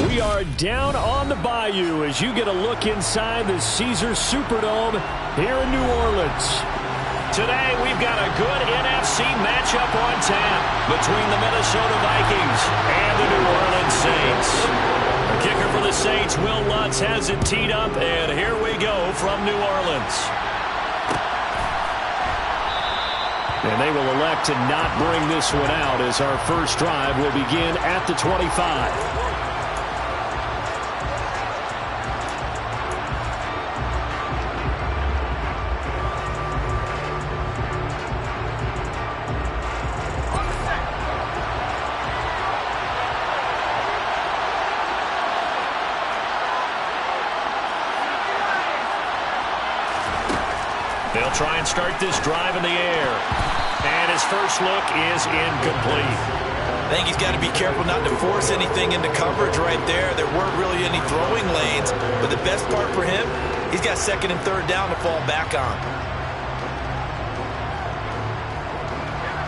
We are down on the bayou as you get a look inside the Caesars Superdome here in New Orleans. Today we've got a good NFC matchup on tap between the Minnesota Vikings and the New Orleans Saints. The kicker for the Saints, Will Lutz, has it teed up, and here we go from New Orleans. And they will elect to not bring this one out as our first drive will begin at the 25. They'll try and start this drive in the air. And his first look is incomplete. I think he's got to be careful not to force anything into coverage right there. There weren't really any throwing lanes. But the best part for him, he's got second and third down to fall back on.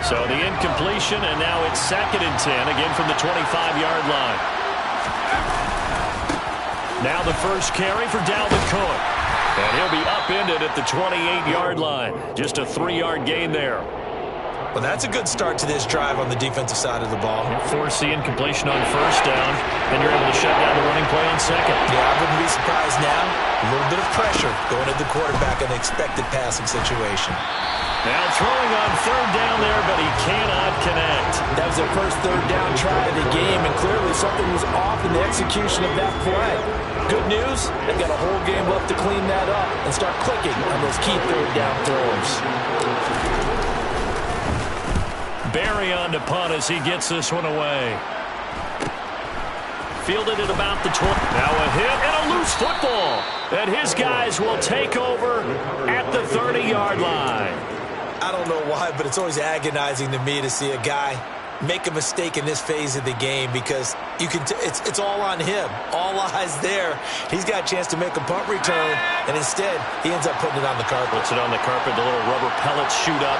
So the incompletion, and now it's 2nd and 10, again from the 25-yard line. Now the first carry for Dalvin Cook. And he'll be upended at the 28-yard line. Just a 3-yard gain there. Well, that's a good start to this drive on the defensive side of the ball. Force the incompletion on first down, and you're able to shut down the running play on second. Yeah, I wouldn't be surprised now. A little bit of pressure going at the quarterback in an expected passing situation. Now throwing on third down there, but he cannot connect. That was their first third down try of the game, and clearly something was off in the execution of that play. Good news, they've got a whole game left to clean that up and start clicking on those key third down throws. Barry on to punt as he gets this one away. Fielded at about the 20. Now a hit and a loose football. And his guys will take over at the 30-yard line. I don't know why, but it's always agonizing to me to see a guy make a mistake in this phase of the game because you can it's all on him. All eyes there. He's got a chance to make a punt return, and instead he ends up putting it on the carpet. Puts it on the carpet. The little rubber pellets shoot up.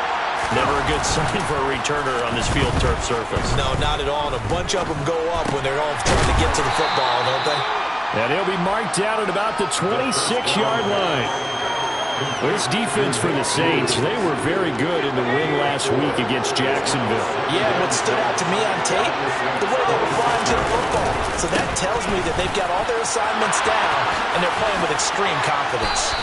Never a good sign for a returner on this field turf surface. No, not at all. And a bunch of them go up when they're all trying to get to the football, don't they? And he'll be marked down at about the 26-yard line. This defense for the Saints, they were very good in the win last week against Jacksonville. Yeah, what stood out to me on tape, the way they were flying to the football. So that tells me that they've got all their assignments down, and they're playing with extreme confidence.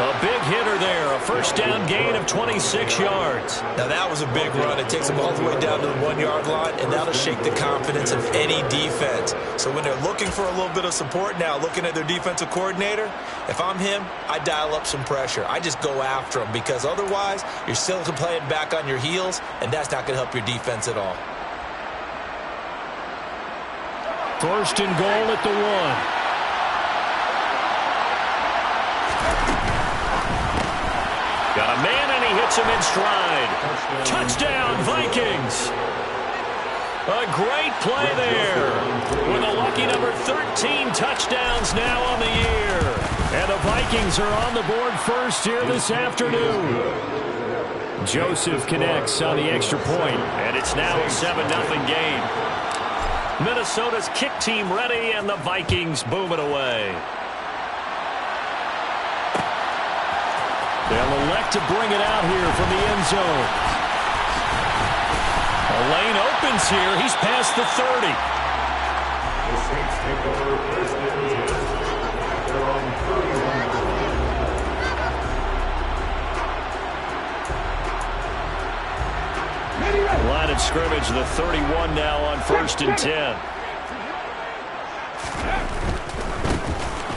A big hitter there, a first down gain of 26 yards. Now that was a big run. It takes them all the way down to the 1-yard line, and that'll shake the confidence of any defense. So when they're looking for a little bit of support now, looking at their defensive coordinator, if I'm him, I dial up some pressure. I just go after him because otherwise you're still playing back on your heels, and that's not going to help your defense at all. First and goal at the 1. Got a man, and he hits him in stride. Touchdown, Vikings. A great play there. With a lucky number 13 touchdowns now on the year. And the Vikings are on the board first here this afternoon. Joseph connects on the extra point, and it's now a 7-0 game. Minnesota's kick team ready, and the Vikings boom it away. They'll elect to bring it out here from the end zone. A lane opens here. He's past the 30. Line of scrimmage, the 31 now on 1st and 10.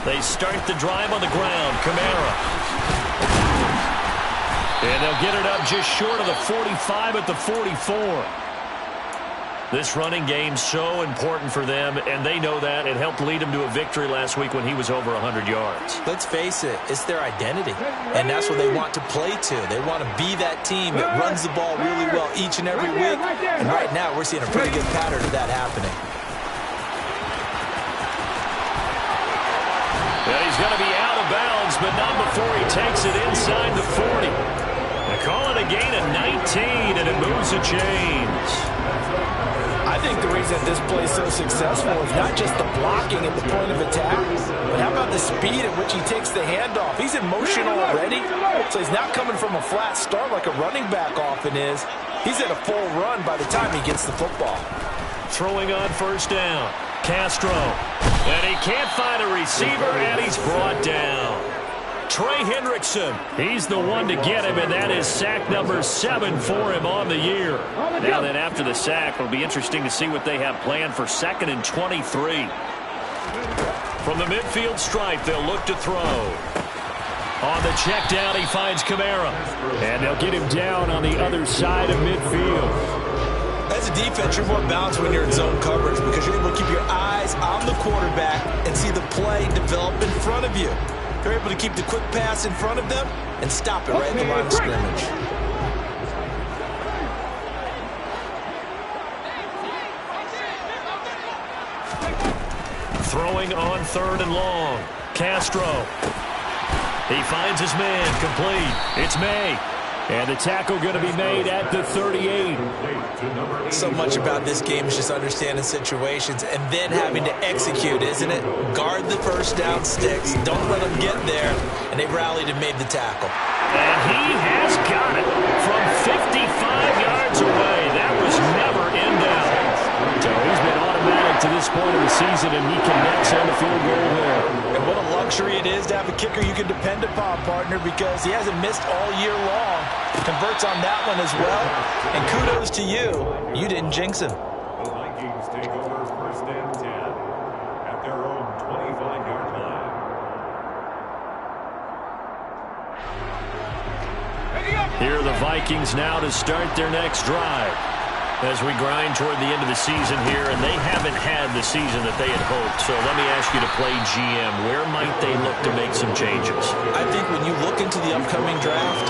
They start the drive on the ground. Kamara. And they'll get it up just short of the 45 at the 44. This running game's so important for them, and they know that. It helped lead them to a victory last week when he was over 100 yards. Let's face it, it's their identity, and that's what they want to play to. They want to be that team that runs the ball really well each and every week, and right now we're seeing a pretty good pattern of that happening. And he's going to be out of bounds, but not before he takes it inside the 40. They call it a gain of 19, and it moves the chains. I think the reason this play is so successful is not just the blocking at the point of attack, but how about the speed at which he takes the handoff? He's in motion already, so he's not coming from a flat start like a running back often is. He's at a full run by the time he gets the football. Throwing on first down. Castro. And he can't find a receiver, and he's brought down. Trey Hendrickson, he's the one to get him, and that is sack number 7 for him on the year. Now then, after the sack, it'll be interesting to see what they have planned for 2nd and 23. From the midfield stripe, they'll look to throw. On the check down, he finds Kamara. And they'll get him down on the other side of midfield. As a defense, you're more balanced when you're in zone coverage because you're able to keep your eyes on the quarterback and see the play develop in front of you. You're able to keep the quick pass in front of them and stop it right at the line of scrimmage. Throwing on 3rd and long. Castro. He finds his man, complete. It's May. And the tackle going to be made at the 38. So much about this game is just understanding situations and then having to execute, isn't it? Guard the first down sticks. Don't let them get there. And they rallied and made the tackle. And he has got it from 55 yards away. That was never in doubt. So he's been automatic to this point of the season, and he connects on the field goal there. And what a luxury it is to have a kicker you can depend upon, partner, because he hasn't missed all year long. Converts on that one as well. And kudos to you. You didn't jinx him. The Vikings take over 1st and 10 at their own 25-yard line. Here are the Vikings now to start their next drive. As we grind toward the end of the season here, and they haven't had the season that they had hoped. So let me ask you to play GM. Where might they look to make some changes? I think when you look into the upcoming draft,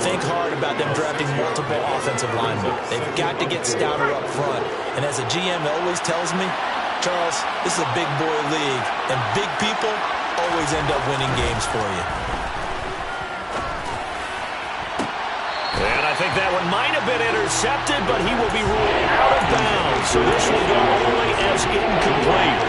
think hard about them drafting multiple offensive linemen. They've got to get stouter up front. And as a GM always tells me, Charles, this is a big boy league, and big people always end up winning games for you. And I think that one might have been intercepted, but he will be ruled out of bounds. So this will go only as incomplete.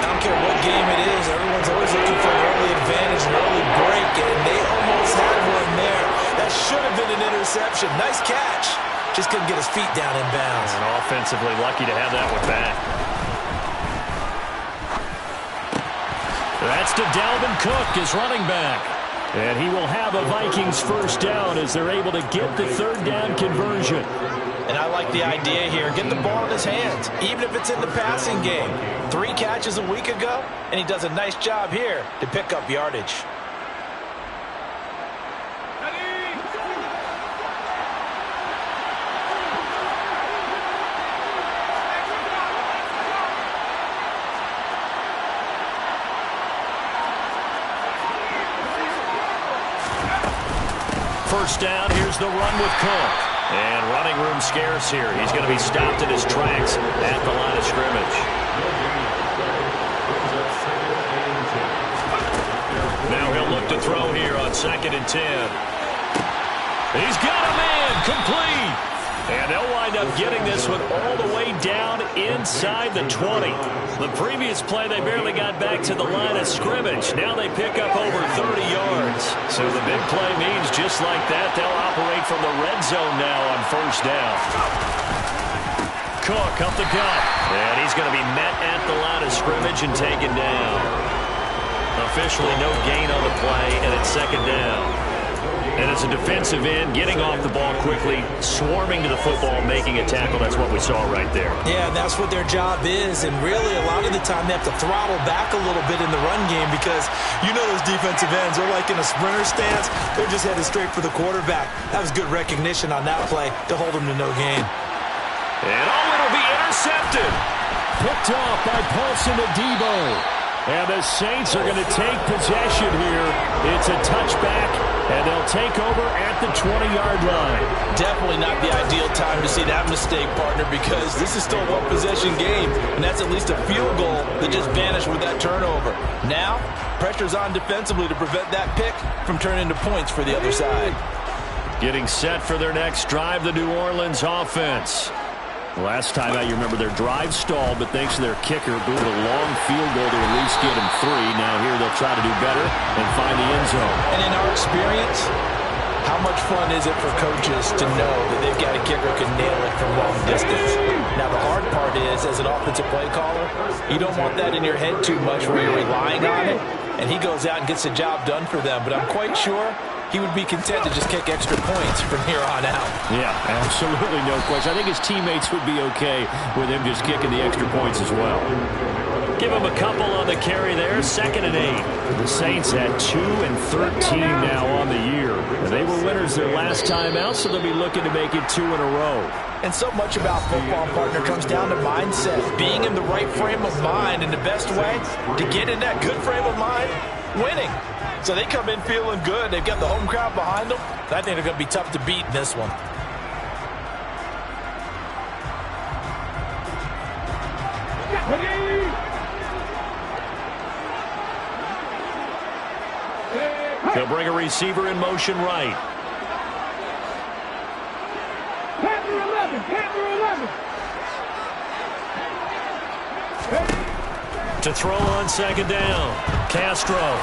I don't care what game it is. Everyone's always looking for an early advantage, an early break, and they almost had one there. That should have been an interception. Nice catch. Just couldn't get his feet down in bounds. And offensively lucky to have that one back. That's to Dalvin Cook, his running back. And he will have a Vikings first down as they're able to get the 3rd down conversion. And I like the idea here. Get the ball in his hands, even if it's in the passing game. 3 catches a week ago, and he does a nice job here to pick up yardage. First down, here's the run with Cook. And running room scarce here. He's going to be stopped in his tracks at the line of scrimmage. Now he'll look to throw here on 2nd and 10. He's got a man, complete. And they'll wind up getting this one all the way down inside the 20. The previous play, they barely got back to the line of scrimmage. Now they pick up over 30 yards. So the big play means just like that, they'll operate from the red zone now on first down. Cook up the gut. And he's going to be met at the line of scrimmage and taken down. Officially no gain on the play, and it's 2nd down. And it's a defensive end, getting off the ball quickly, swarming to the football, making a tackle. That's what we saw right there. Yeah, and that's what their job is. And really, a lot of the time, they have to throttle back a little bit in the run game because you know those defensive ends, they're like in a sprinter stance. They're just headed straight for the quarterback. That was good recognition on that play to hold them to no gain. And it'll be intercepted. Picked off by Paulson Adebo. And the Saints are going to take possession here. It's a touchback, and they'll take over at the 20-yard line. Definitely not the ideal time to see that mistake, partner, because this is still a one-possession game, and that's at least a field goal that just vanished with that turnover. Now, pressure's on defensively to prevent that pick from turning into points for the other side. Getting set for their next drive, the New Orleans offense. Last time out, you remember their drive stalled, but thanks to their kicker, booted a long field goal to at least get him 3. Now here they'll try to do better and find the end zone. And in our experience, how much fun is it for coaches to know that they've got a kicker who can nail it from long distance? Now, the hard part is, as an offensive play caller, you don't want that in your head too much where you're relying on it, and he goes out and gets the job done for them. But I'm quite sure he would be content to just kick extra points from here on out. Yeah, absolutely no question. I think his teammates would be okay with him just kicking the extra points as well. Give him a couple on the carry there. 2nd and 8. The Saints at 2-13 now on the year. And they were winners their last time out, so they'll be looking to make it 2 in a row. And so much about football, partner, comes down to mindset. Being in the right frame of mind, and the best way to get in that good frame of mind, winning. So they come in feeling good. They've got the home crowd behind them. I think they're going to be tough to beat in this one. They'll bring a receiver in motion right. To throw on 2nd down. Castro.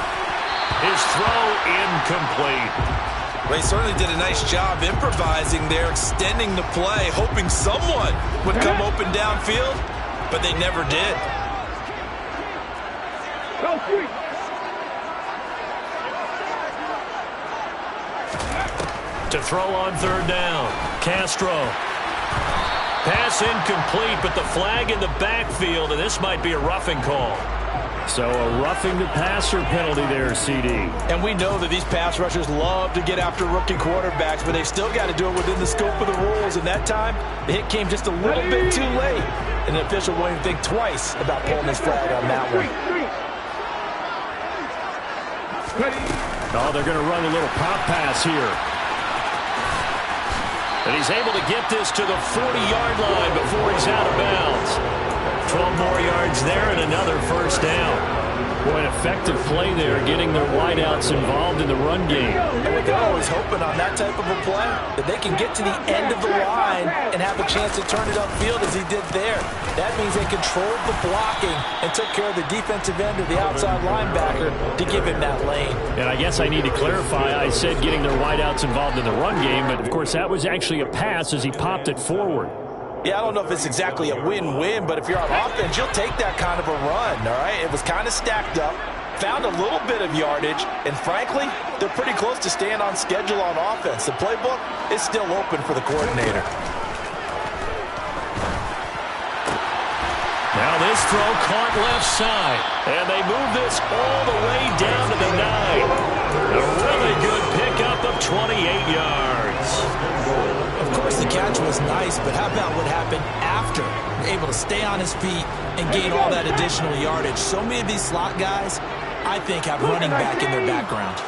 His throw incomplete. Well, he certainly did a nice job improvising there, extending the play, hoping someone would come open downfield, but they never did. To throw on 3rd down. Castro. Pass incomplete, but the flag in the backfield, and this might be a roughing call. So a roughing the passer penalty there, CD. And we know that these pass rushers love to get after rookie quarterbacks, but they've still got to do it within the scope of the rules. And that time, the hit came just a little bit too late. And the official won't even think twice about pulling his flag on that one. Oh, they're going to run a little pop pass here. And he's able to get this to the 40-yard line before he's out of bounds. 12 more yards there and another 1st down. Boy, an effective play there, getting their wideouts involved in the run game. And what they're always hoping on that type of a play, that they can get to the end of the line and have a chance to turn it upfield as he did there. That means they controlled the blocking and took care of the defensive end or the outside linebacker to give him that lane. And I guess I need to clarify, I said getting their wideouts involved in the run game, but of course that was actually a pass as he popped it forward. Yeah, I don't know if it's exactly a win-win, but if you're on offense, you'll take that kind of a run, all right? It was kind of stacked up, found a little bit of yardage, and frankly, they're pretty close to staying on schedule on offense. The playbook is still open for the coordinator. Now this throw caught left side, and they move this all the way down to the 9. A really good pickup of 28 yards. Of course, the catch was nice, but how about what happened after? Able to stay on his feet and gain all that additional yardage. So many of these slot guys, I think, have running back in their background.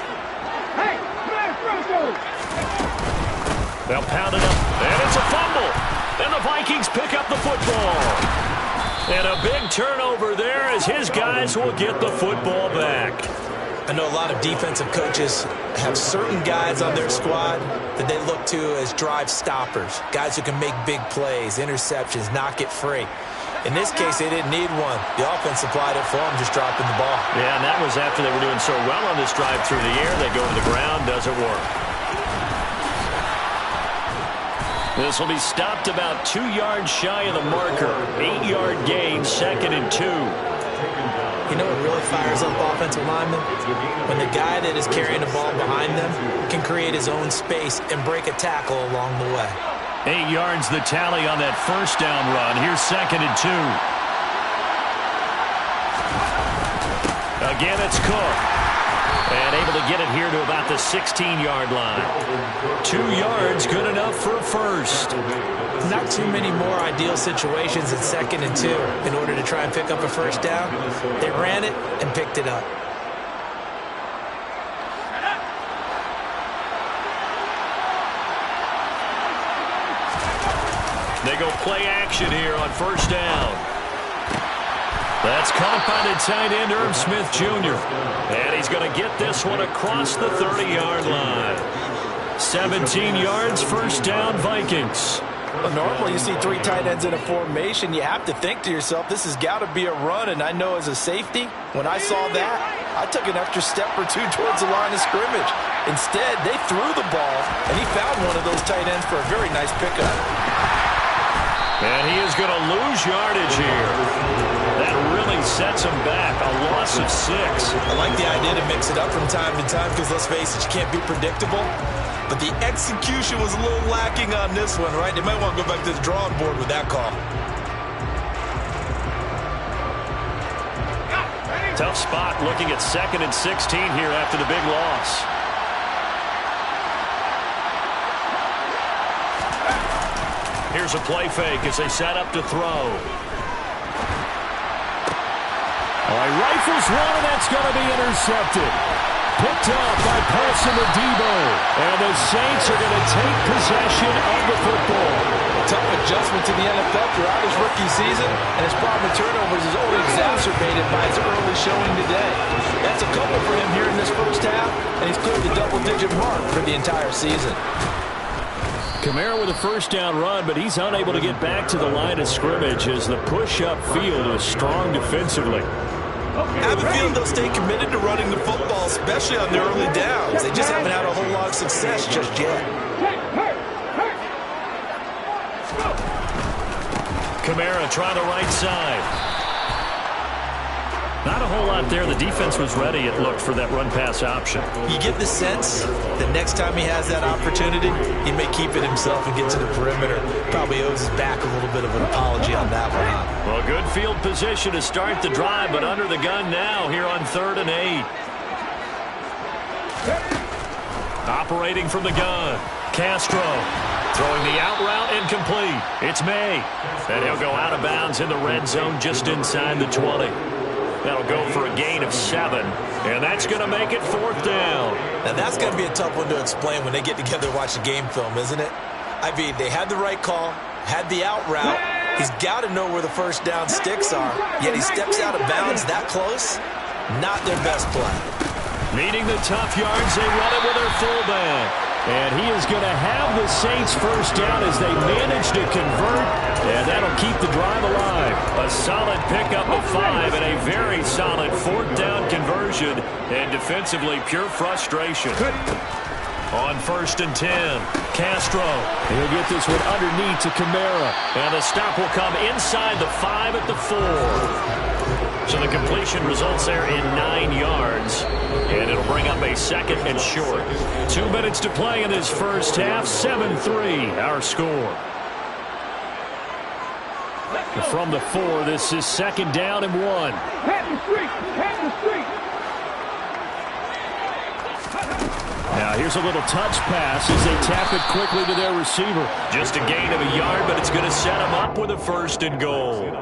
They'll pound it up, and it's a fumble. And the Vikings pick up the football. And a big turnover there as his guys will get the football back. I know a lot of defensive coaches have certain guys on their squad that they look to as drive stoppers, guys who can make big plays, interceptions, knock it free. In this case, they didn't need one. The offense supplied it for them, just dropping the ball. Yeah, and that was after they were doing so well on this drive through the air. They go to the ground, doesn't work. This will be stopped about 2 yards shy of the marker. 8-yard gain, 2nd and 2. You know what really fires up offensive linemen? When the guy that is carrying the ball behind them can create his own space and break a tackle along the way. 8 yards the tally on that 1st down run. Here's 2nd and 2. Again, it's Cook. And able to get it here to about the 16-yard line. 2 yards, good enough for a first. Not too many more ideal situations at 2nd and 2 in order to try and pick up a first down. They ran it and picked it up. They go play action here on 1st down. That's caught by the tight end, Irv Smith Jr. And he's going to get this one across the 30-yard line. 17 yards, 1st down, Vikings. Well, normally you see 3 tight ends in a formation. You have to think to yourself, this has got to be a run. And I know as a safety, when I saw that, I took an extra step or 2 towards the line of scrimmage. Instead, they threw the ball, and he found one of those tight ends for a very nice pickup. And he is going to lose yardage here. That really sets him back. A loss of 6. I like the idea to mix it up from time to time because, let's face it, you can't be predictable. But the execution was a little lacking on this one, right? They might want to go back to the drawing board with that call. Tough spot looking at 2nd and 16 here after the big loss. Here's a play fake as they set up to throw. All right, rifles one, and that's going to be intercepted. Picked up by Paulson Adebo. And the Saints are going to take possession of the football. Tough adjustment to the NFL throughout his rookie season, and his problem with turnovers is only exacerbated by his early showing today. That's a couple for him here in this first half, and he's cleared the double-digit mark for the entire season. Kamara with a first down run, but he's unable to get back to the line of scrimmage as the push-up field is strong defensively. I have a feeling they'll stay committed to running the football, especially on their early downs. They just haven't had a whole lot of success just yet. Kamara trying the right side. Not a whole lot there. The defense was ready, it looked, for that run-pass option. You get the sense that next time he has that opportunity, he may keep it himself and get to the perimeter. Probably owes his back a little bit of an apology on that one, huh? Well, good field position to start the drive, but under the gun now here on 3rd and 8. Operating from the gun. Castro throwing the out route incomplete. It's May. And he'll go out of bounds in the red zone just inside the 20. That'll go for a gain of 7. And that's going to make it 4th down. Now, that's going to be a tough one to explain when they get together and watch the game film, isn't it? I mean, they had the right call, had the out route. He's got to know where the first down sticks are, yet he steps out of bounds that close. Not their best play. Needing the tough yards, they run it with their fullback. And he is going to have the Saints first down as they manage to convert, and that'll keep the drive alive. A solid pickup of 5 and a very solid 4th down conversion, and defensively pure frustration. On 1st and 10, Castro. He'll get this one underneath to Kamara, and the stop will come inside the 5 at the 4. So the completion results there in 9 yards. And it'll bring up a 2nd and short. 2 minutes to play in this first half. 7-3, our score. From the 4, this is 2nd down and 1. Now here's a little touch pass as they tap it quickly to their receiver. Just a gain of a yard, but it's going to set them up with a 1st and goal.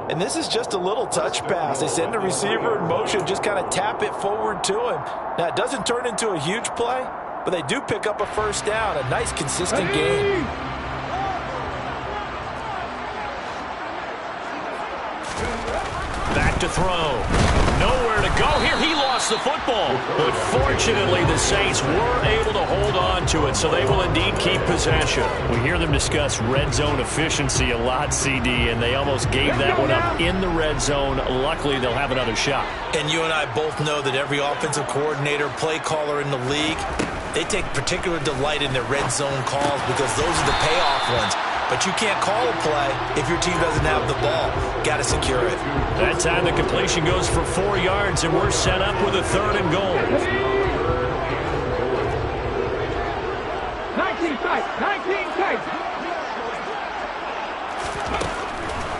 And this is just a little touch pass. They send the receiver in motion, just kind of tap it forward to him. Now, it doesn't turn into a huge play, but they do pick up a first down, a nice, consistent gain. Back to throw. Nowhere to go here. He lost the football. But fortunately, the Saints were able to hold on to it, so they will indeed keep possession. We hear them discuss red zone efficiency a lot, CD, and they almost gave that one up in the red zone. Luckily, they'll have another shot. And you and I both know that every offensive coordinator, play caller in the league, they take particular delight in their red zone calls because those are the payoff ones. But you can't call a play if your team doesn't have the ball. Got to secure it. That time the completion goes for 4 yards, and we're set up with a 3rd and goal. 19 tight.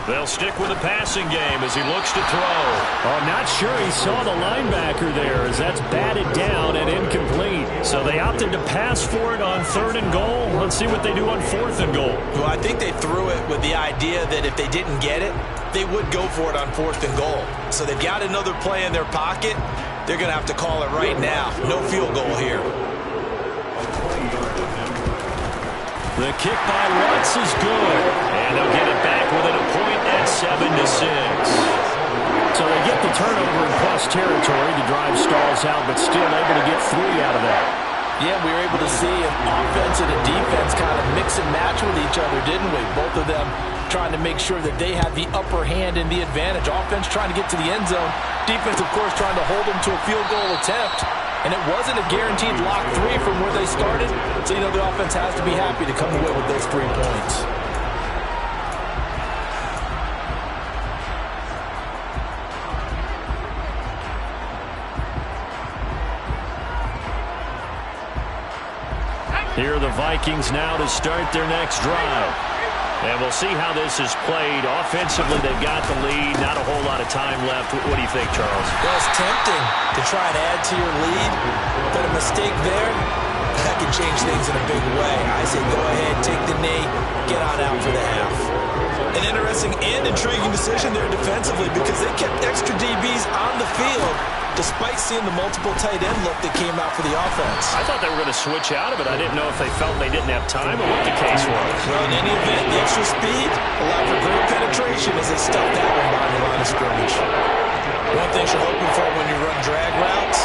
They'll stick with the passing game as he looks to throw. I'm not sure he saw the linebacker there as that's batted down and incomplete. So they opted to pass for it on 3rd and goal. Let's see what they do on 4th and goal. Well, I think they threw it with the idea that if they didn't get it, they would go for it on 4th and goal. So they've got another play in their pocket. They're going to have to call it right now. No field goal here. The kick by Lutz is good. And they'll get it back within a point at 7-6. So they get the turnover in plus territory. The drive stalls out, but still able to get 3 out of that. Yeah, we were able to see an offense and a defense kind of mix and match with each other, didn't we? Both of them trying to make sure that they had the upper hand and the advantage. Offense trying to get to the end zone. Defense, of course, trying to hold them to a field goal attempt. And it wasn't a guaranteed lock 3 from where they started. So, you know, the offense has to be happy to come away with those 3 points. Here are the Vikings now to start their next drive. And we'll see how this is played. Offensively, they've got the lead. Not a whole lot of time left. What do you think, Charles? Well, it's tempting to try and add to your lead, but a mistake there, that can change things in a big way. I say go ahead, take the knee, get on out for the half. An interesting and intriguing decision there defensively because they kept extra DBs on the field despite seeing the multiple tight end look that came out for the offense. I thought they were going to switch out of it. I didn't know if they felt they didn't have time or what the case was. Well, in any event, the extra speed allowed for great penetration as they stuffed that one behind the line of scrimmage. One thing you're hoping for when you run drag routes,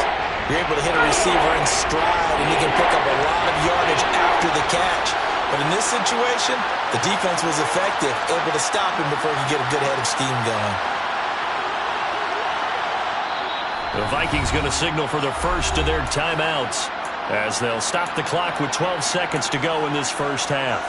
you're able to hit a receiver in stride and you can pick up a lot of yardage after the catch. But in this situation, the defense was effective, able to stop him before he could get a good head of steam going. The Vikings going to signal for the first of their timeouts as they'll stop the clock with 12 seconds to go in this first half.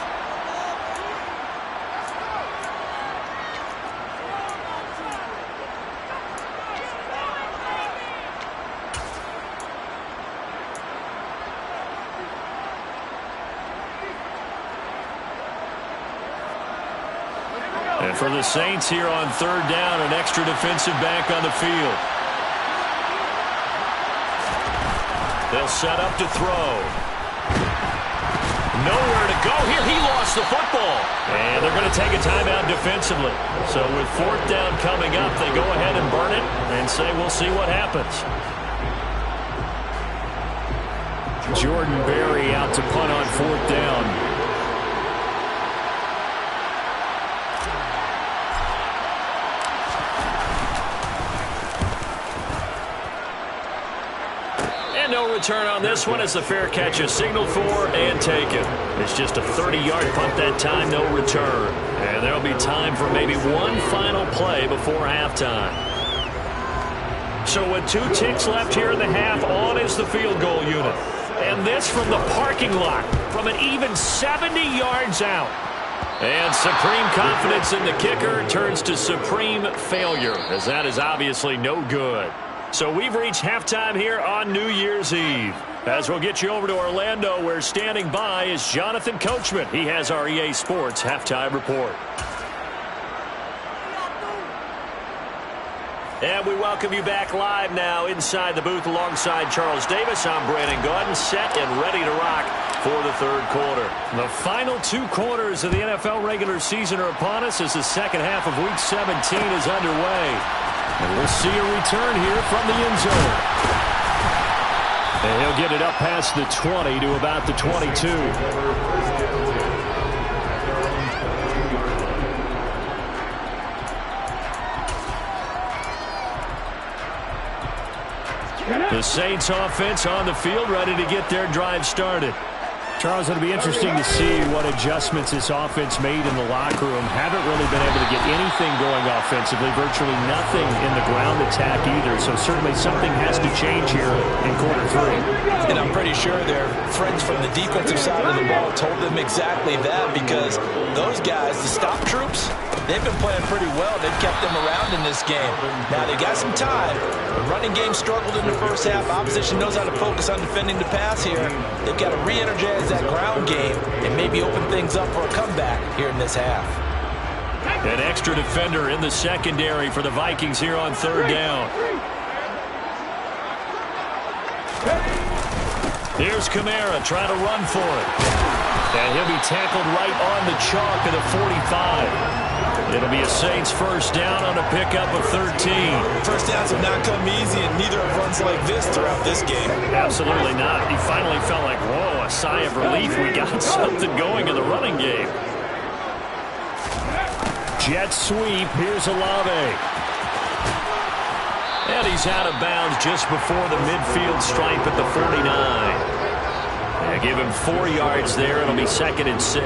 And for the Saints here on third down, an extra defensive back on the field. They'll set up to throw. Nowhere to go here. He lost the football. And they're going to take a timeout defensively. So with fourth down coming up, they go ahead and burn it and say we'll see what happens. Jordan Berry out to punt on fourth down. No return on this one as the fair catch is signaled for and taken. It's just a 30-yard punt that time, no return. And there'll be time for maybe one final play before halftime. So with 2 ticks left here in the half, on is the field goal unit. And this from the parking lot, from an even 70 yards out. And supreme confidence in the kicker turns to supreme failure, as that is obviously no good. So we've reached halftime here on New Year's Eve. As we'll get you over to Orlando, where standing by is Jonathan Coachman. He has our EA Sports halftime report. And we welcome you back live now inside the booth alongside Charles Davis. I'm Brandon Gaudin, set and ready to rock for the third quarter. The final 2 quarters of the NFL regular season are upon us as the second half of Week 17 is underway. And we'll see a return here from the end zone. And he'll get it up past the 20 to about the 22. The Saints offense on the field, ready to get their drive started. Charles, it'll be interesting to see what adjustments this offense made in the locker room. Haven't really been able to get anything going offensively, virtually nothing in the ground attack either. So certainly something has to change here in quarter 3. And I'm pretty sure their friends from the defensive side of the ball told them exactly that, because those guys, the stop troops, they've been playing pretty well. They've kept them around in this game. Now, they got some time. The running game struggled in the first half. Opposition knows how to focus on defending the pass here. They've got to re-energize that ground game and maybe open things up for a comeback here in this half. An extra defender in the secondary for the Vikings here on third down. Here's Kamara trying to run for it. And he'll be tackled right on the chalk of the 45. It'll be a Saints first down on a pickup of 13. First downs have not come easy, and neither have runs like this throughout this game. Absolutely not. He finally felt like, whoa, a sigh of relief. We got something going in the running game. Jet sweep. Here's Olave. And he's out of bounds just before the midfield stripe at the 49. Yeah, give him 4 yards there. It'll be 2nd and 6.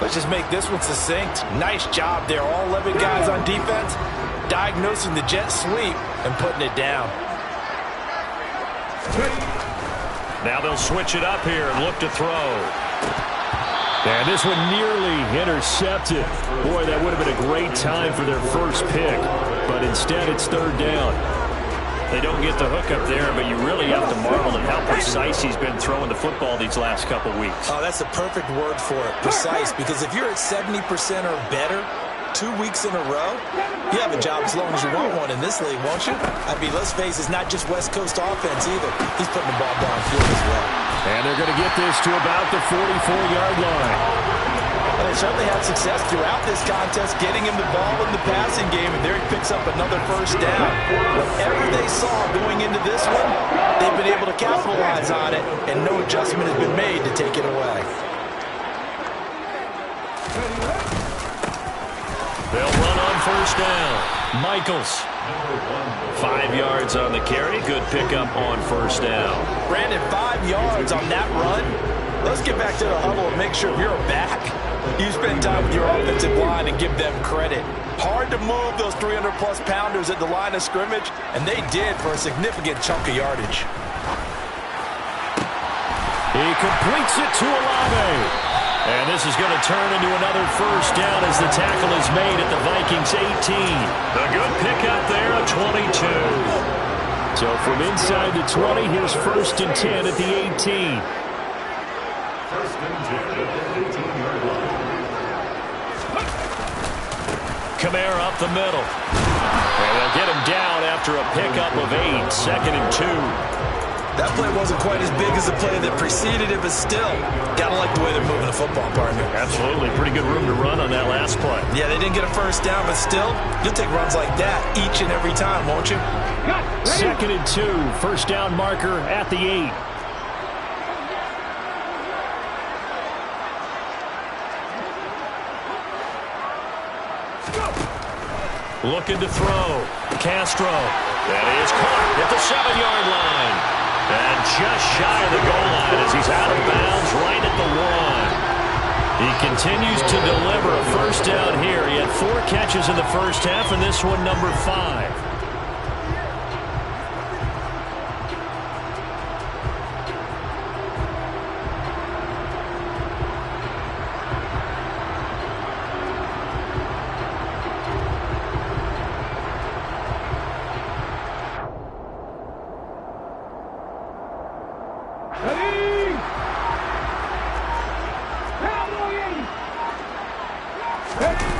Let's just make this one succinct. Nice job there. All 11 guys on defense diagnosing the jet sweep and putting it down. Now they'll switch it up here and look to throw. And this one nearly intercepted. Boy, that would have been a great time for their first pick. But instead, it's 3rd down. They don't get the hook up there, but you really have to marvel at how precise he's been throwing the football these last couple weeks. Oh, that's the perfect word for it, precise, because if you're at 70% or better 2 weeks in a row, you have a job as long as you want one in this league, won't you? I mean, let's face it, it's not just West Coast offense either. He's putting the ball downfield as well. And they're going to get this to about the 44-yard line. Well, they certainly had success throughout this contest getting him the ball in the passing game, and there he picks up another 1st down. Whatever they saw going into this one, they've been able to capitalize on it, and no adjustment has been made to take it away. They'll run on 1st down. Michaels. 5 yards on the carry. Good pickup on 1st down. Brandon, 5 yards on that run. Let's get back to the huddle and make sure if you're a back, you spend time with your offensive line and give them credit. Hard to move those 300-plus pounders at the line of scrimmage, and they did for a significant chunk of yardage. He completes it to Olave. And this is going to turn into another 1st down as the tackle is made at the Vikings 18. A good pickup there at 22. So from inside the 20, here's 1st and 10 at the 18. 1st and 10 at the 18-yard line. Kamara up the middle. And they'll get him down after a pickup of 8. 2nd and 2. That play wasn't quite as big as the play that preceded it, but still, gotta like the way they're moving the football, partner. Absolutely. Pretty good room to run on that last play. Yeah, they didn't get a 1st down, but still, you'll take runs like that each and every time, won't you? 2nd and 2. 1st down marker at the 8. Looking to throw. Castro. That is caught at the 7-yard line. And just shy of the goal line as he's out of bounds right at the 1. He continues to deliver a 1st down here. He had 4 catches in the 1st half, and this one number 5.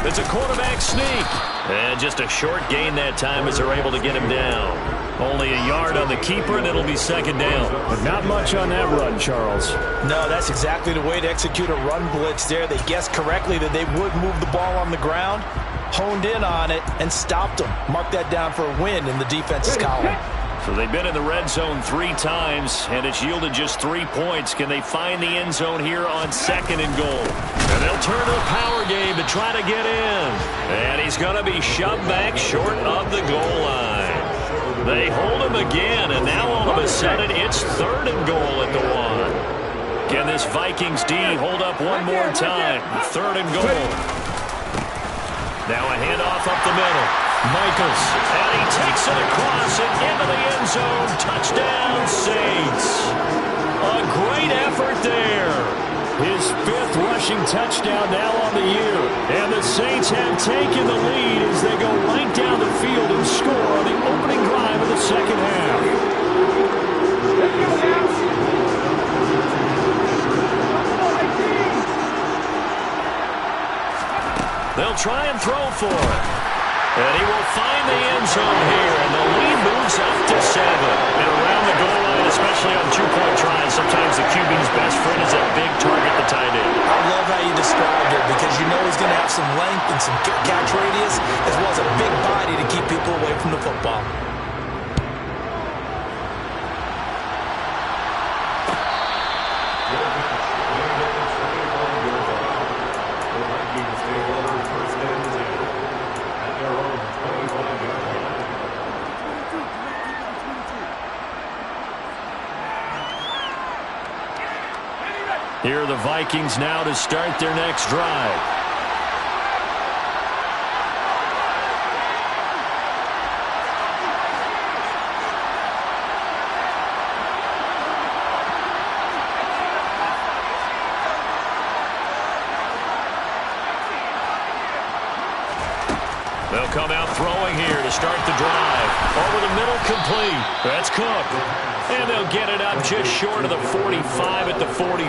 It's a quarterback sneak. And just a short gain that time as they're able to get him down. Only a yard on the keeper, and it'll be 2nd down. But not much on that run, Charles. No, that's exactly the way to execute a run blitz there. They guessed correctly that they would move the ball on the ground, honed in on it, and stopped them. Mark that down for a win in the defense's column. So they've been in the red zone 3 times, and it's yielded just 3 points. Can they find the end zone here on 2nd and goal? And they'll turn to the power game to try to get in. And he's going to be shoved back short of the goal line. They hold him again, and now all of a sudden it's 3rd and goal at the 1. Can this Vikings D hold up one more time? 3rd and goal. Now a handoff up the middle. Michaels, and he takes it across and into the end zone. Touchdown, Saints. A great effort there. His 5th rushing touchdown now on the year. And the Saints have taken the lead as they go right down the field and score on the opening drive of the 2nd half. They'll try and throw for it. And he will find the end zone here, and the lead moves up to 7. And around the goal line, especially on 2-point tries, sometimes the QB's best friend is that big target, the tight end. I love how you described it because you know he's going to have some length and some catch radius as well as a big body to keep people away from the football. Here are the Vikings now to start their next drive. They'll come out throwing here to start the drive. Over the middle, complete. That's Cook. And they'll get it up just short of the 45 at the 44.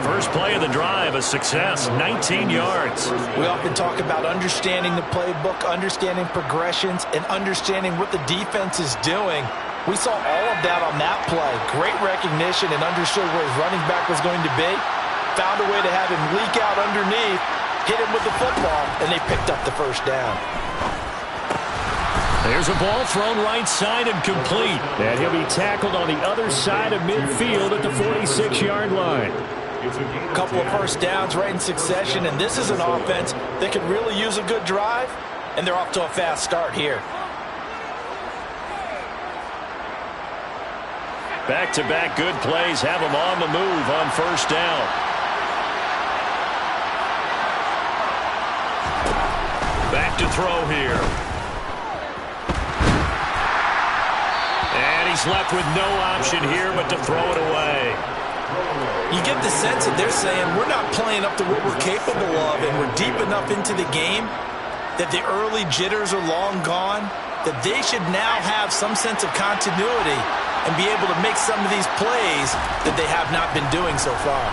First play of the drive, a success, 19 yards. We often talk about understanding the playbook, understanding progressions, and understanding what the defense is doing. We saw all of that on that play. Great recognition and understood where his running back was going to be. Found a way to have him leak out underneath. Hit him with the football, and they picked up the first down. There's a ball thrown right side and complete. And he'll be tackled on the other side of midfield at the 46-yard line. A couple of first downs right in succession, and this is an offense that could really use a good drive, and they're off to a fast start here. Back-to-back good plays have them on the move on first down. Back to throw here. And he's left with no option here but to throw it away. You get the sense that they're saying we're not playing up to what we're capable of, and we're deep enough into the game that the early jitters are long gone, that they should now have some sense of continuity and be able to make some of these plays that they have not been doing so far.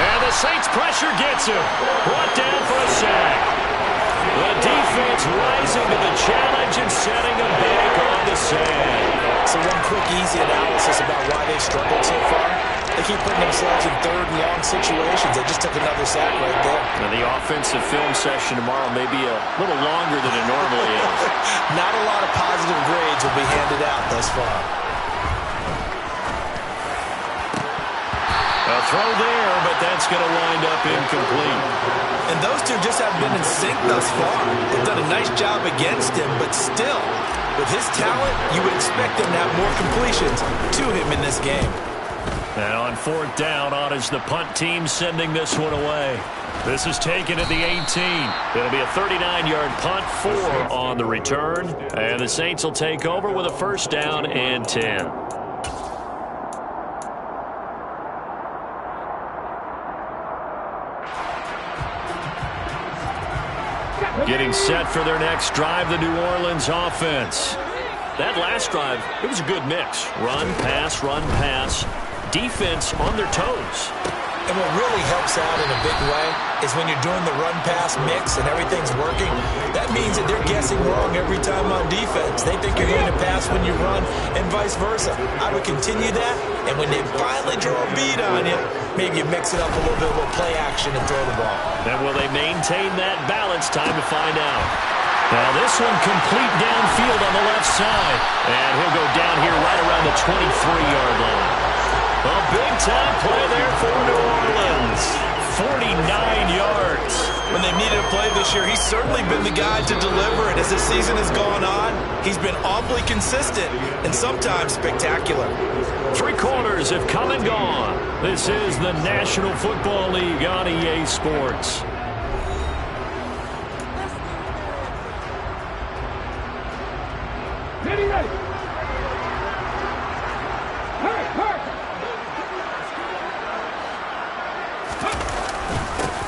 And the Saints pressure gets him. Brought down for a sack. The defense rising to the challenge and setting them back on the sand. So one quick, easy analysis about why they've struggled so far. They keep putting themselves in third and long situations. They just took another sack right there. Now the offensive film session tomorrow may be a little longer than it normally is. Not a lot of positive grades will be handed out thus far. A throw there, but that's going to wind up incomplete. And those two just have been in sync thus far. They've done a nice job against him, but still, with his talent, you would expect them to have more completions to him in this game. And on fourth down, on is the punt team sending this one away. This is taken at the 18. It'll be a 39-yard punt, 4 on the return. And the Saints will take over with a first down and 10. Getting set for their next drive, the New Orleans offense. That last drive, it was a good mix. Run, pass. Defense on their toes. And what really helps out in a big way is when you're doing the run-pass mix and everything's working, that means that they're guessing wrong every time on defense. They think you're going to pass when you run and vice versa. I would continue that, and when they finally draw a bead on you, maybe you mix it up a little bit with play action and throw the ball. And will they maintain that balance? Time to find out. Now this one complete downfield on the left side. And he'll go down here right around the 23-yard line. A big-time play there for New Orleans. 49 yards. When they needed a play this year, he's certainly been the guy to deliver it. As the season has gone on, he's been awfully consistent and sometimes spectacular. 3 quarters have come and gone. This is the National Football League on EA Sports. Ready.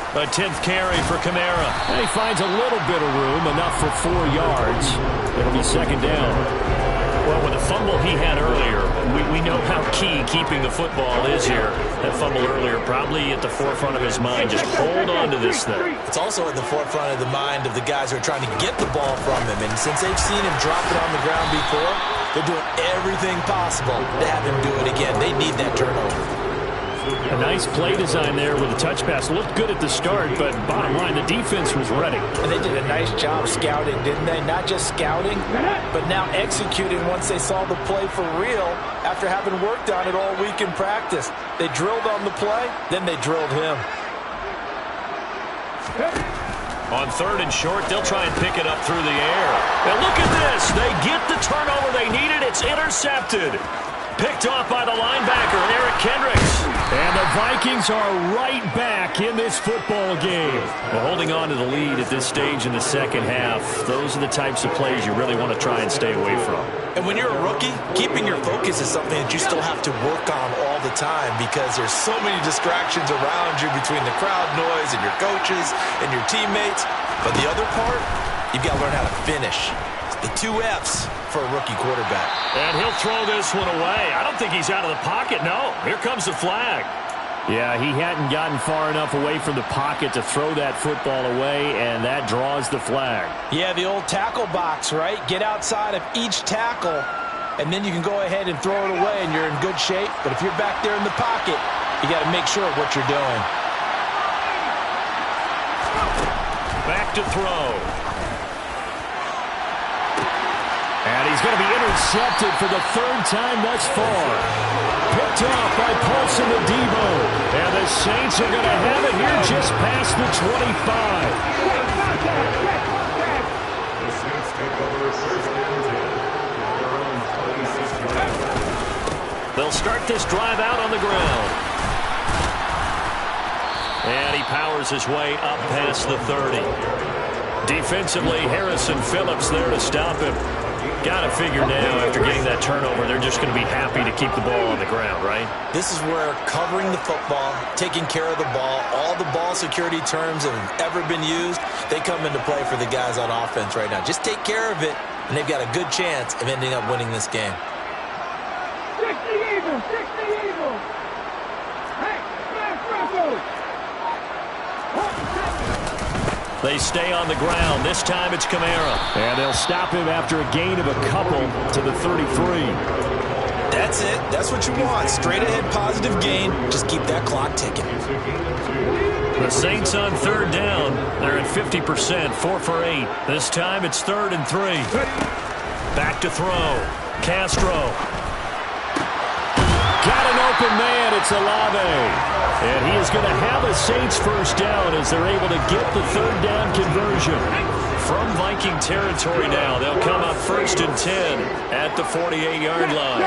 A 10th carry for Kamara. And he finds a little bit of room, enough for 4 yards. It'll be second down. Well, with the fumble he had earlier, we know how key keeping the football is here. That fumble earlier probably at the forefront of his mind. Just hold on to this thing. It's also at the forefront of the mind of the guys who are trying to get the ball from him. And since they've seen him drop it on the ground before, they're doing everything possible to have him do it again. They need that turnover. A nice play design there with a touch pass. Looked good at the start, but bottom line, the defense was ready. And they did a nice job scouting, didn't they? Not just scouting, but now executing once they saw the play for real after having worked on it all week in practice. They drilled on the play, then they drilled him. On third and short, they'll try and pick it up through the air. And look at this. They get the turnover they needed. It's intercepted. Picked off by the linebacker, Eric Kendricks. And the Vikings are right back in this football game. Well, holding on to the lead at this stage in the second half, those are the types of plays you really want to try and stay away from. And when you're a rookie, keeping your focus is something that you still have to work on all the time because there's so many distractions around you between the crowd noise and your coaches and your teammates. But the other part, you've got to learn how to finish. The 2 F's for a rookie quarterback. And he'll throw this one away. I don't think he's out of the pocket. No, here comes the flag. Yeah, he hadn't gotten far enough away from the pocket to throw that football away, and that draws the flag. Yeah, the old tackle box, right? Get outside of each tackle, and then you can go ahead and throw it away, and you're in good shape. But if you're back there in the pocket, you got to make sure of what you're doing. Back to throw. And he's going to be intercepted for the 3rd time thus far. Picked off by Paulson Adebo. And the Saints are going to have it here just past the 25. The Saints take over first and 10. They'll start this drive out on the ground. And he powers his way up past the 30. Defensively, Harrison Phillips there to stop him. Got to figure now, after getting that turnover, they're just going to be happy to keep the ball on the ground, right? This is where covering the football, taking care of the ball, all the ball security terms that have ever been used, they come into play for the guys on offense right now. Just take care of it, and they've got a good chance of ending up winning this game. 60 Eagles! 60 Eagles! Hey, smash Russell! They stay on the ground. This time it's Kamara. And they'll stop him after a gain of a couple to the 33. That's it. That's what you want. Straight ahead positive gain. Just keep that clock ticking. The Saints on 3rd down. They're at 50%, 4 for 8. This time it's 3rd and 3. Back to throw. Castro. Got an open man. It's Olave. And he is going to have a Saints first down as they're able to get the 3rd down conversion. From Viking territory now, they'll come up 1st and 10 at the 48-yard line.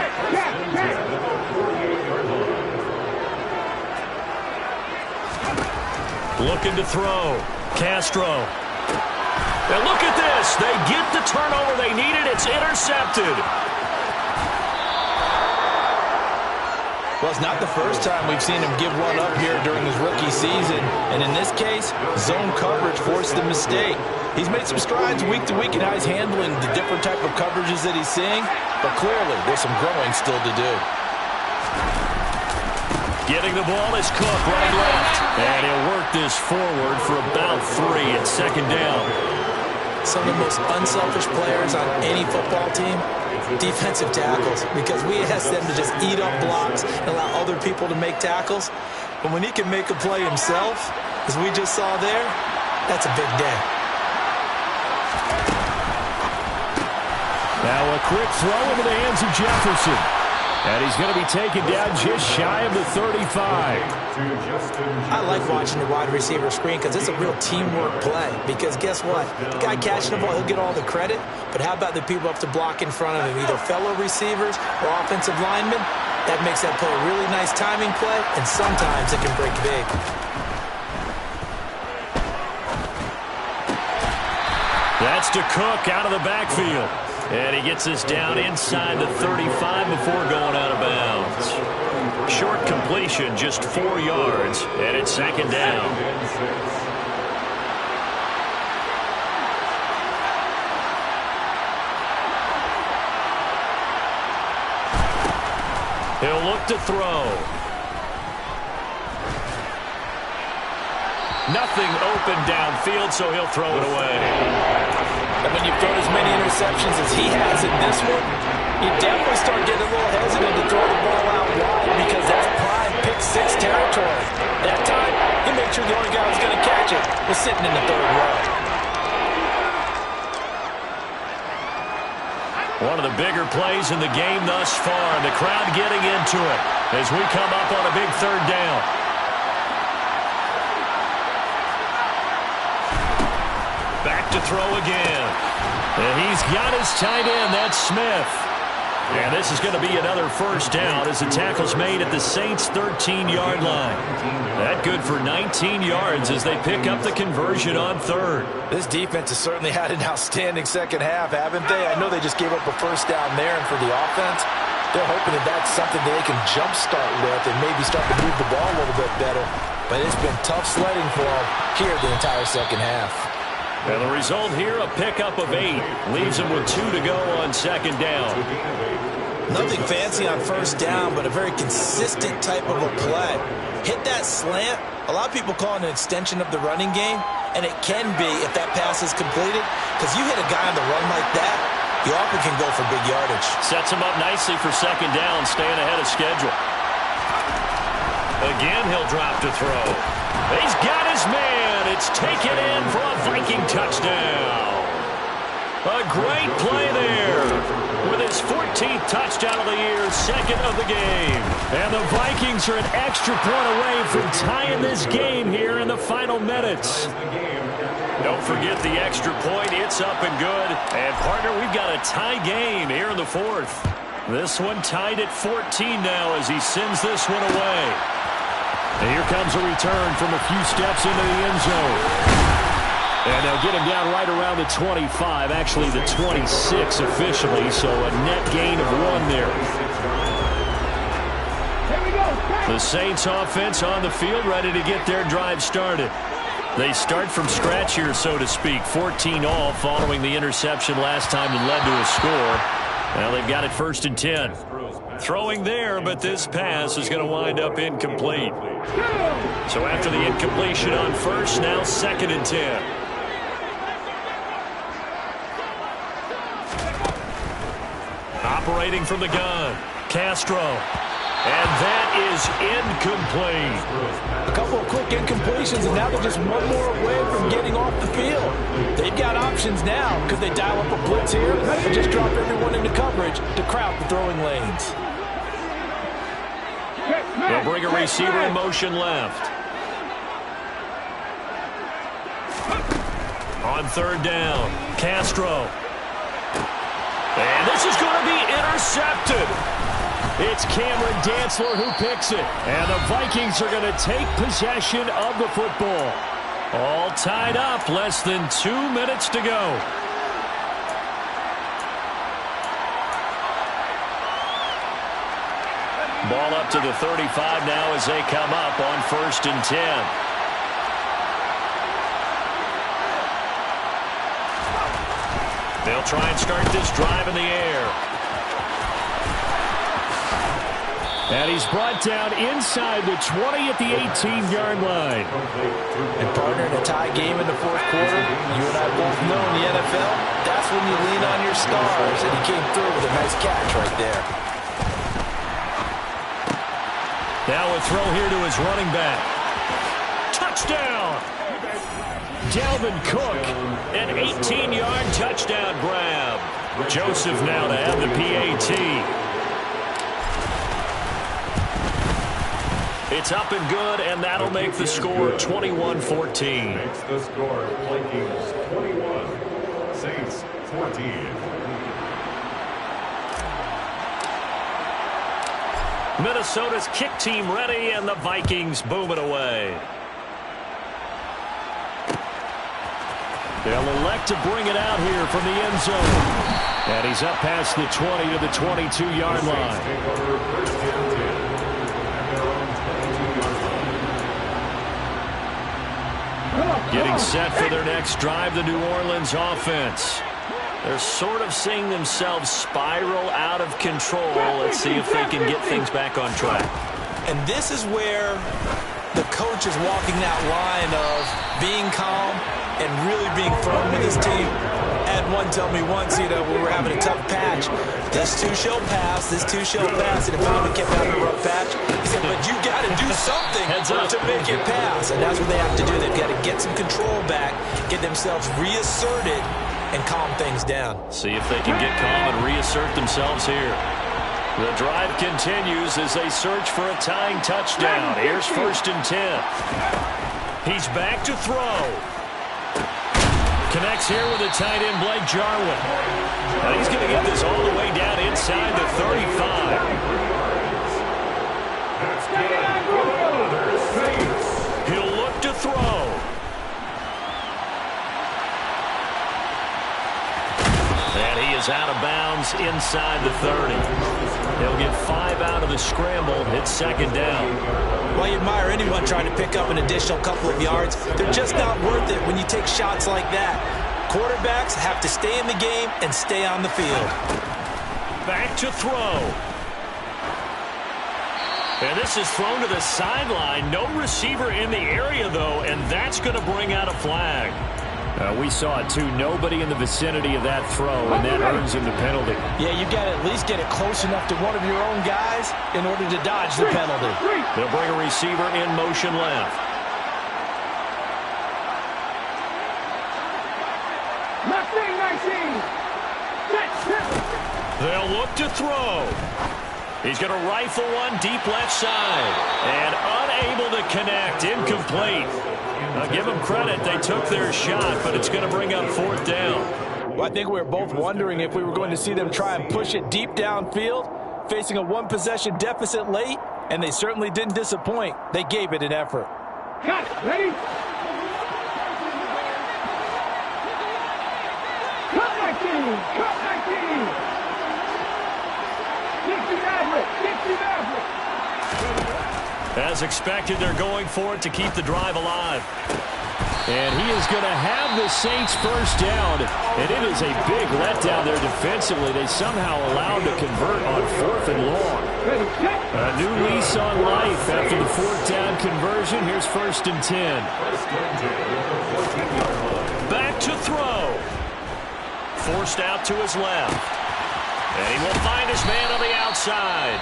Looking to throw. Castro. And look at this. They get the turnover they needed. It's intercepted. Well, it's not the first time we've seen him give one up here during his rookie season. And in this case, zone coverage forced the mistake. He's made some strides week to week in how he's handling the different type of coverages that he's seeing. But clearly, there's some growing still to do. Getting the ball is Cook, right left. And he'll work this forward for about 3 at 2nd down. Some of the most unselfish players on any football team, defensive tackles, because we ask them to just eat up blocks and allow other people to make tackles. But when he can make a play himself, as we just saw there, that's a big day. Now a quick throw into the hands of Jefferson. And he's going to be taken down just shy of the 35. I like watching the wide receiver screen because it's a real teamwork play. Because guess what? The guy catching the ball, he'll get all the credit. But how about the people up to block in front of him, either fellow receivers or offensive linemen? That makes that play a really nice timing play, and sometimes it can break big. That's to Cook out of the backfield. And he gets us down inside the 35 before going out of bounds. Short completion, just 4 yards, and it's 2nd down. He'll look to throw. Nothing open downfield, so he'll throw it away. And when you've thrown as many interceptions as he has in this one, you definitely start getting a little hesitant to throw the ball out wide because that's prime pick-6 territory. That time, he made sure the only guy who was going to catch it was sitting in the 3rd row. One of the bigger plays in the game thus far, and the crowd getting into it as we come up on a big 3rd down. Back to throw again. And he's got his tight end, that's Smith. And this is going to be another first down as the tackle's made at the Saints' 13-yard line. That good for 19 yards as they pick up the conversion on third. This defense has certainly had an outstanding second half, haven't they? I know they just gave up a first down there, and for the offense, they're hoping that that's something that they can jumpstart with and maybe start to move the ball a little bit better. But it's been tough sledding for them here the entire second half. And the result here, a pickup of 8. Leaves them with 2 to go on second down. Nothing fancy on first down, but a very consistent type of a play. Hit that slant. A lot of people call it an extension of the running game, and it can be if that pass is completed, because you hit a guy on the run like that, you often can go for big yardage. Sets him up nicely for second down, staying ahead of schedule. Again, he'll drop to throw. He's got his man. It's taken in for a Viking touchdown. A great play there. With his 14th touchdown of the year, second of the game. And the Vikings are an extra point away from tying this game here in the final minutes. Don't forget the extra point. It's up and good. And, partner, we've got a tie game here in the fourth. This one tied at 14 now as he sends this one away. And here comes a return from a few steps into the end zone. And they'll get him down right around the 25, actually the 26 officially, so a net gain of 1 there. Here we go. The Saints offense on the field, ready to get their drive started. They start from scratch here, so to speak. 14 all following the interception last time that led to a score. Now they've got it 1st and 10. Throwing there, but this pass is going to wind up incomplete. So after the incompletion on first, now 2nd and 10. Operating from the gun, Castro. And that is incomplete. A couple of quick incompletions, and now they're just one more away from getting off the field. They've got options now. Could they dial up a blitz here or just drop everyone into coverage to crowd the throwing lanes? They'll bring a receiver in motion left. On 3rd down, Castro. And this is going to be intercepted. It's Cameron Dantzler who picks it. And the Vikings are going to take possession of the football. All tied up, less than 2 minutes to go. Ball up to the 35 now as they come up on 1st and 10. They'll try and start this drive in the air. And he's brought down inside the 20 at the 18-yard line. And, partner, in a tie game in the 4th quarter, you and I both know in the NFL, that's when you lean on your stars, and he came through with a nice catch right there. Now a throw here to his running back. Touchdown! Dalvin Cook, an 18-yard touchdown grab. Joseph now to have the PAT. It's up and good, and that'll make the score 21-14. Makes the score Vikings 21, Saints 14. Minnesota's kick team ready, and the Vikings boom it away. They'll elect to bring it out here from the end zone. And he's up past the 20 to the 22-yard line. Getting set for their next drive, the New Orleans offense. They're sort of seeing themselves spiral out of control. Let's see if they can get things back on track. And this is where the coach is walking that line of being calm and really being firm with his team. Had one tell me once, we were having a tough patch. This two shall pass, this two shall pass. And if we kept having a rough patch, he said, but you got to do something to make it pass. And that's what they have to do. They've got to get some control back, get themselves reasserted, and calm things down. See if they can get calm and reassert themselves here. The drive continues as they search for a tying touchdown. Here's 1st and 10. He's back to throw. Connects here with the tight end, Blake Jarwin. And he's going to get this all the way down inside the 35. He'll look to throw. And he is out of bounds inside the 30. He'll get 5 out of the scramble. It's second down. Well, you admire anyone trying to pick up an additional couple of yards. They're just not worth it when you take shots like that. Quarterbacks have to stay in the game and stay on the field. Back to throw. And this is thrown to the sideline. No receiver in the area, though, and that's going to bring out a flag. We saw it, too. Nobody in the vicinity of that throw, and that earns him the penalty. Yeah, you got to at least get it close enough to one of your own guys in order to dodge the penalty. They'll bring a receiver in motion left. They'll look to throw. He's going to rifle one deep left side. And unable to connect. Incomplete. Now give them credit. They took their shot, but it's going to bring up fourth down. Well, I think we were both wondering if we were going to see them try and push it deep downfield, facing a one-possession deficit late, and they certainly didn't disappoint. They gave it an effort. Cut. Ready? Cut my team. Cut my team. 60 Maverick. 60 Maverick. As expected, they're going for it to keep the drive alive. And he is going to have the Saints first down. And it is a big letdown there defensively. They somehow allowed to convert on 4th and long. A new lease on life after the 4th down conversion. Here's 1st and 10. Back to throw. Forced out to his left. And he will find his man on the outside.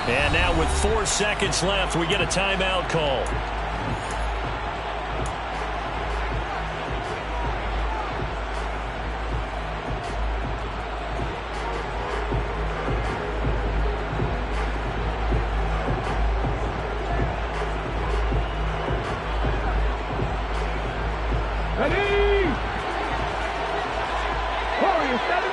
And now with 4 seconds left, we get a timeout call. Ready? Warriors 70.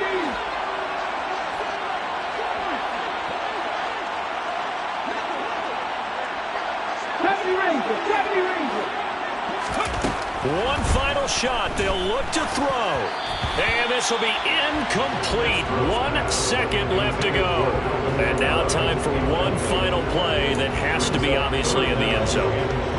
One final shot. They'll look to throw. And this will be incomplete. 1 second left to go. And now time for one final play that has to be obviously in the end zone.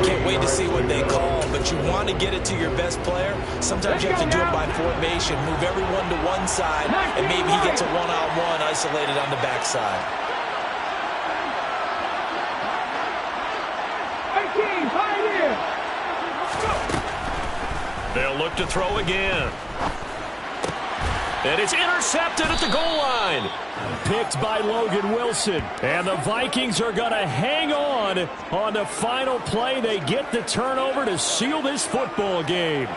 Can't wait to see what they call, but you want to get it to your best player. Sometimes you have to do it by formation. Move everyone to one side, and maybe he gets a one-on-one isolated on the backside. They'll look to throw again. And it's intercepted at the goal line. Picked by Logan Wilson. And the Vikings are going to hang on the final play. They get the turnover to seal this football game.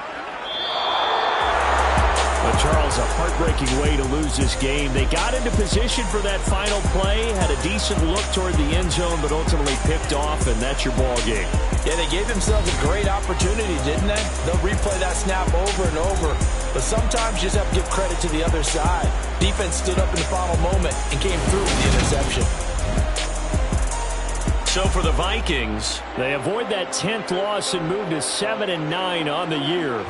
But Charles, a heartbreaking way to lose this game. They got into position for that final play, had a decent look toward the end zone, but ultimately picked off, and that's your ball game. Yeah, they gave themselves a great opportunity, didn't they? They'll replay that snap over and over, but sometimes you just have to give credit to the other side. Defense stood up in the final moment and came through with the interception. So for the Vikings, they avoid that 10th loss and move to 7-9 on the year.